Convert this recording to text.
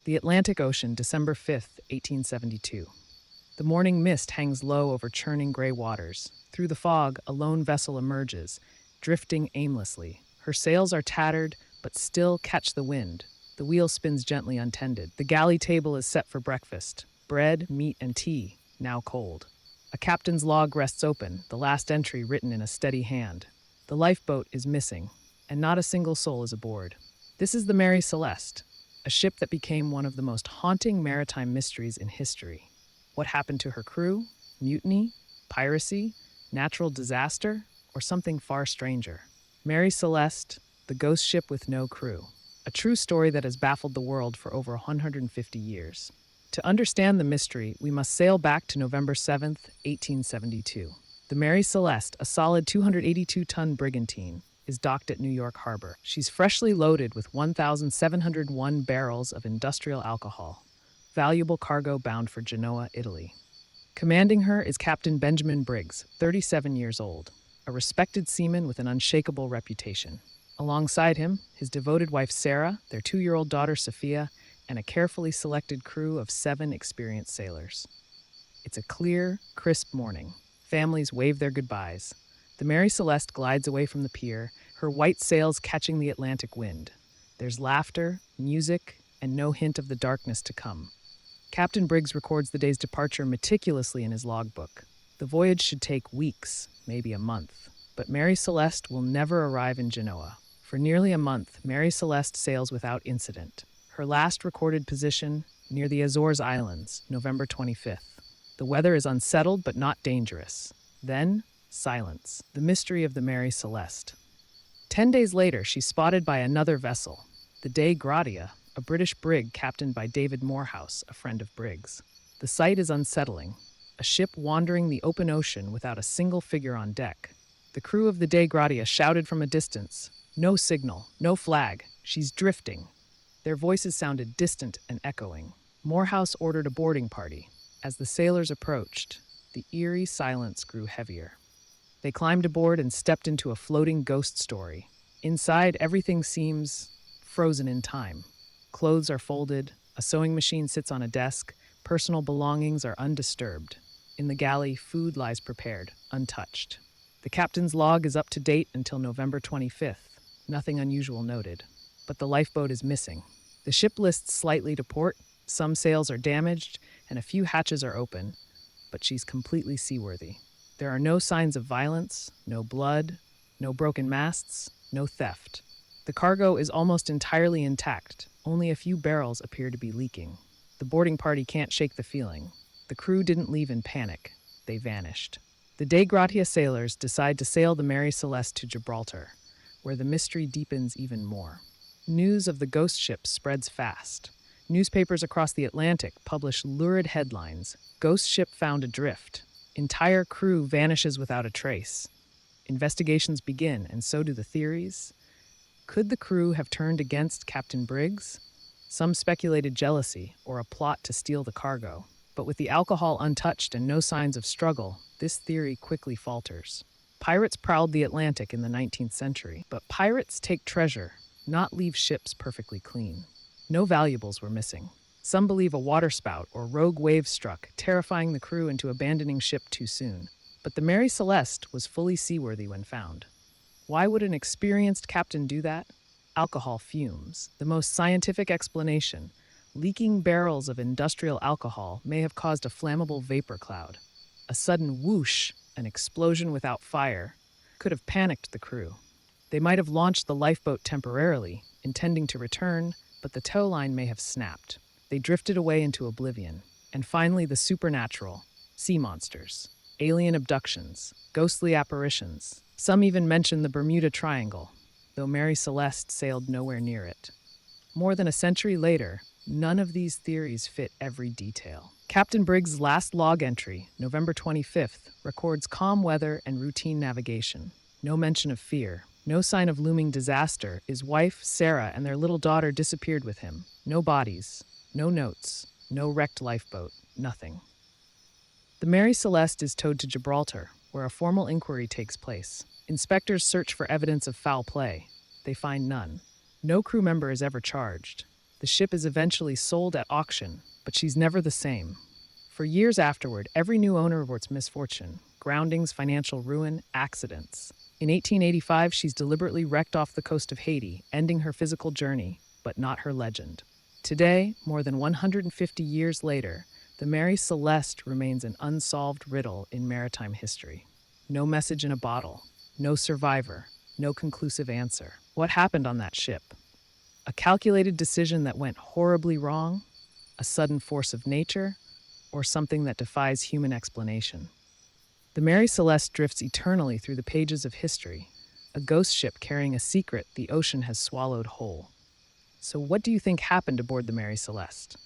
The Atlantic Ocean, December 5th, 1872. The morning mist hangs low over churning gray waters. Through the fog, a lone vessel emerges, drifting aimlessly. Her sails are tattered, but still catch the wind. The wheel spins gently untended. The galley table is set for breakfast. Bread, meat, and tea, now cold. A captain's log rests open, the last entry written in a steady hand. The lifeboat is missing, and not a single soul is aboard. This is the Mary Celeste, a ship that became one of the most haunting maritime mysteries in history. What happened to her crew? Mutiny? Piracy? Natural disaster? Or something far stranger? Mary Celeste, the ghost ship with no crew. A true story that has baffled the world for over 150 years. To understand the mystery, we must sail back to November 7th, 1872. The Mary Celeste, a solid 282-ton brigantine, is docked at New York Harbor. She's freshly loaded with 1,701 barrels of industrial alcohol, valuable cargo bound for Genoa, Italy. Commanding her is Captain Benjamin Briggs, 37 years old, a respected seaman with an unshakable reputation. Alongside him, his devoted wife Sarah, their 2-year-old daughter Sophia, and a carefully selected crew of 7 experienced sailors. It's a clear, crisp morning. Families wave their goodbyes. The Mary Celeste glides away from the pier, her white sails catching the Atlantic wind. There's laughter, music, and no hint of the darkness to come. Captain Briggs records the day's departure meticulously in his logbook. The voyage should take weeks, maybe a month. But Mary Celeste will never arrive in Genoa. For nearly a month, Mary Celeste sails without incident. Her last recorded position, near the Azores Islands, November 25th. The weather is unsettled but not dangerous. Then, silence. The mystery of the Mary Celeste. 10 days later, she's spotted by another vessel, the Dei Gratia, a British brig captained by David Morehouse, a friend of Briggs. The sight is unsettling. A ship wandering the open ocean without a single figure on deck. The crew of the Dei Gratia shouted from a distance, "No signal, no flag, she's drifting." Their voices sounded distant and echoing. Morehouse ordered a boarding party. As the sailors approached, the eerie silence grew heavier. They climbed aboard and stepped into a floating ghost story. Inside, everything seems frozen in time. Clothes are folded, a sewing machine sits on a desk, personal belongings are undisturbed. In the galley, food lies prepared, untouched. The captain's log is up to date until November 25th. Nothing unusual noted. But the lifeboat is missing. The ship lists slightly to port, some sails are damaged, and a few hatches are open, but she's completely seaworthy. There are no signs of violence, no blood, no broken masts, no theft. The cargo is almost entirely intact. Only a few barrels appear to be leaking. The boarding party can't shake the feeling. The crew didn't leave in panic. They vanished. The Dei Gratia sailors decide to sail the Mary Celeste to Gibraltar, where the mystery deepens even more. News of the ghost ship spreads fast. Newspapers across the Atlantic publish lurid headlines. Ghost ship found adrift. Entire crew vanishes without a trace. Investigations begin, and so do the theories. Could the crew have turned against Captain Briggs? Some speculated jealousy or a plot to steal the cargo. But with the alcohol untouched and no signs of struggle, this theory quickly falters. Pirates prowled the Atlantic in the 19th century, but pirates take treasure, not leave ships perfectly clean. No valuables were missing. Some believe a waterspout or rogue wave struck, terrifying the crew into abandoning ship too soon. But the Mary Celeste was fully seaworthy when found. Why would an experienced captain do that? Alcohol fumes. The most scientific explanation. Leaking barrels of industrial alcohol may have caused a flammable vapor cloud. A sudden whoosh, an explosion without fire, could have panicked the crew. They might have launched the lifeboat temporarily, intending to return, but the tow line may have snapped. They drifted away into oblivion. And finally, the supernatural. Sea monsters, alien abductions, ghostly apparitions. Some even mention the Bermuda Triangle, though Mary Celeste sailed nowhere near it. More than a century later, none of these theories fit every detail. Captain Briggs' last log entry, November 25th, records calm weather and routine navigation. No mention of fear. No sign of looming disaster. His wife, Sarah, and their little daughter disappeared with him. No bodies, no notes, no wrecked lifeboat, nothing. The Mary Celeste is towed to Gibraltar, where a formal inquiry takes place. Inspectors search for evidence of foul play. They find none. No crew member is ever charged. The ship is eventually sold at auction, but she's never the same. For years afterward, every new owner reports misfortune, groundings, financial ruin, accidents. In 1885, she's deliberately wrecked off the coast of Haiti, ending her physical journey, but not her legend. Today, more than 150 years later, the Mary Celeste remains an unsolved riddle in maritime history. No message in a bottle, no survivor, no conclusive answer. What happened on that ship? A calculated decision that went horribly wrong? A sudden force of nature? Or something that defies human explanation? The Mary Celeste drifts eternally through the pages of history, a ghost ship carrying a secret the ocean has swallowed whole. So, what do you think happened aboard the Mary Celeste?